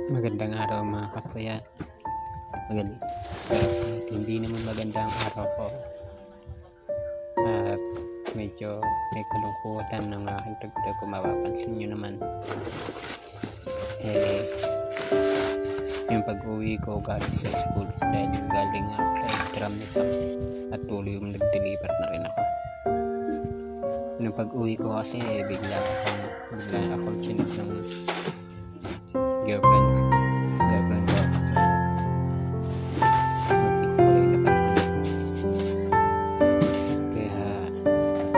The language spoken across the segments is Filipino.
Magandang araw mga kapuyan. Magandang hindi naman magandang araw po. At medyo may kalungkutan ng aking tugtog kung mapapansin nyo naman. Yung pag-uwi ko galing sa school dahil galing ako sa exam nito at tuloy yung nag-deliver na rin ako. Yung pag-uwi ko kasi bigla akong chinag ng girlfriend ko. Kaya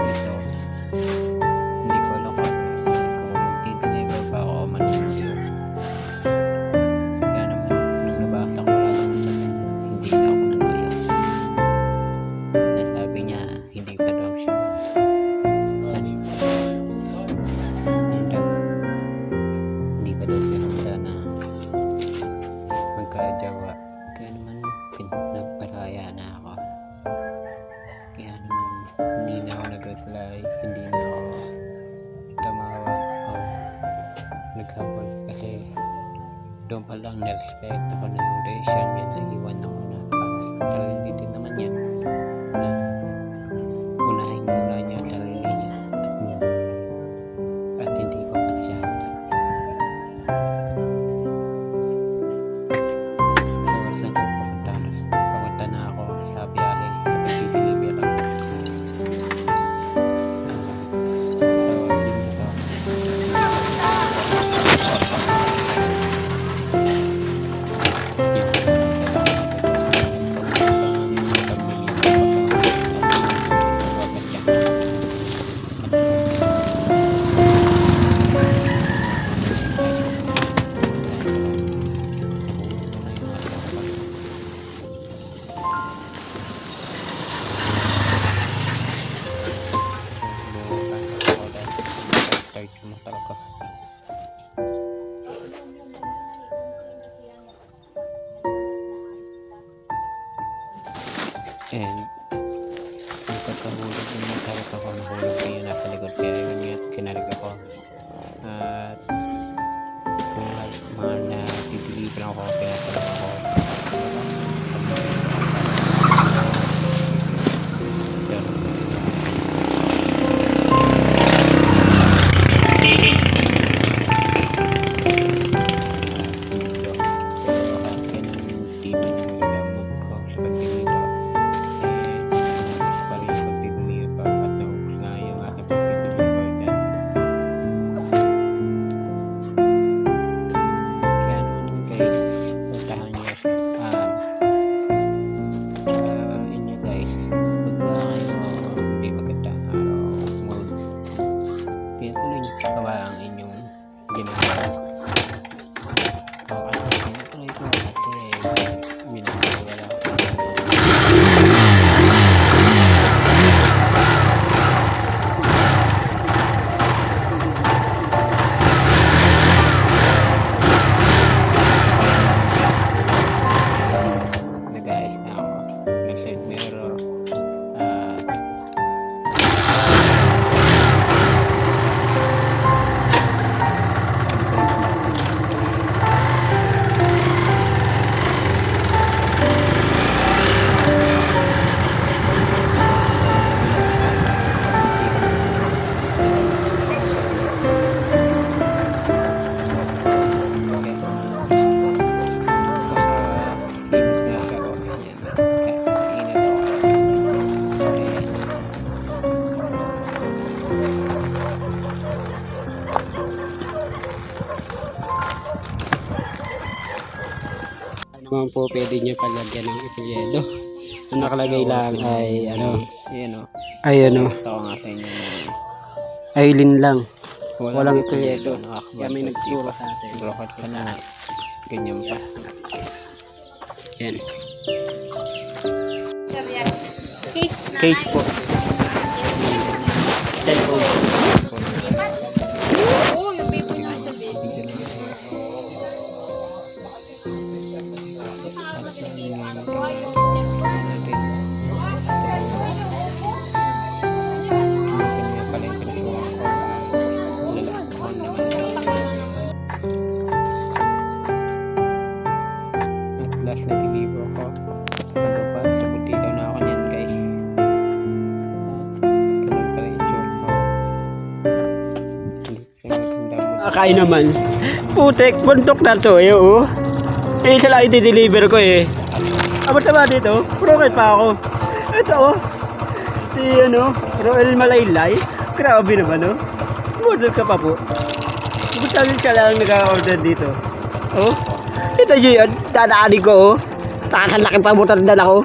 ito, hindi ko alam kung magdi-deliver pa ako o manunod. Kaya naman nung nabasa ko lang hindi na ako nanoyo. Nasabi niya hindi pa daw siya hindi pa daw siya handa na magkajawa. Kaya naman nagparaya na ako. Kaya naman hindi na ako nag-reply, hindi na ako tumawa o nag-habol kasi doon pa lang na-respect ako na yung decision niya na iwan ako na para sa sarili din naman yan na unahin muna niya ang sarili niya at hindi ko pa siya handa. Sa oras na ito, papunta na ako sa biyahe sa pag-deliver ako. And yung pagkahulog yung nagsalit ako, nahulog ko yun nasa likod kaya yun yung kinarig ako. At kung mga na-deliver ako, pinasalag ako. Gawa ang inyong ginagawa. Okay, sinutuloy ko kasi minawala ko. Nag-ayos na ako. Nag-side mirror. Naman po pwede nyo palagyan ng ipilyedo. Ang nakalagay lang ay ito nga sa inyo Aileen lang, walang ipilyedo. Kaya may nagturo sa atin brokat ka na ganyan pa. Yan case po Akain naman. Putek, bundok na to eh, oh. Eh, isa lang i-deliver ko eh. Abot na ba dito? Broken pa ako. Ito, oh. Si, Roel Malaylay. Grabe naman, oh. Model ka pa po. Buta siya lang nag-order dito. Oh. Ito yun, dadaanin ko, oh. Takas ang laki pa motor na dala ko.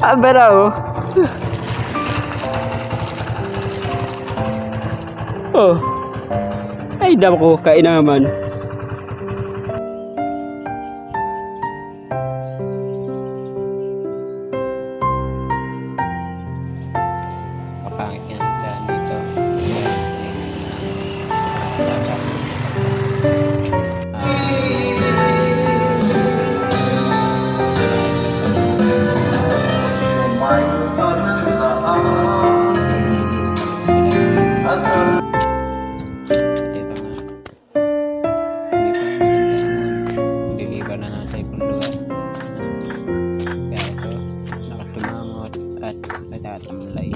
Abera, oh. Oh. Ay, damo ko, kain na naman. Kapangit yan dahil dito. Umayo ka na sa akin at Ito nga. Hindi pa maganda. Deliver na natin sa ibang lugar. Kaya ito, nakasumamot at natatamlay.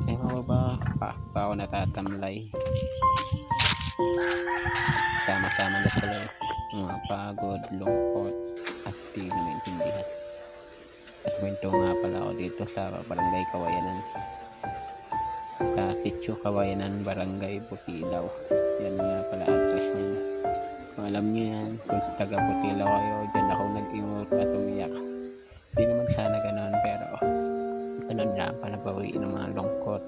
Eh, mababa pa ako natatamlay. Sama-sama na sila. Mga pagod, lungkot, at di na maintindihan. At kwento nga pala ako dito sa Barangay Kawayanan. Sa Sitio Kawayanan, Barangay Butilaw. Yan nga pala address niya. Kung alam niyo yan, kung taga Butilaw kayo, dyan ako nag-imot at umiyak. Hindi naman sana ganoon, pero ganun lang panabawiin ng mga lungkot.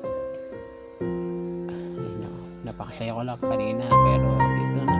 Napakasaya ko lang kanina, pero dito na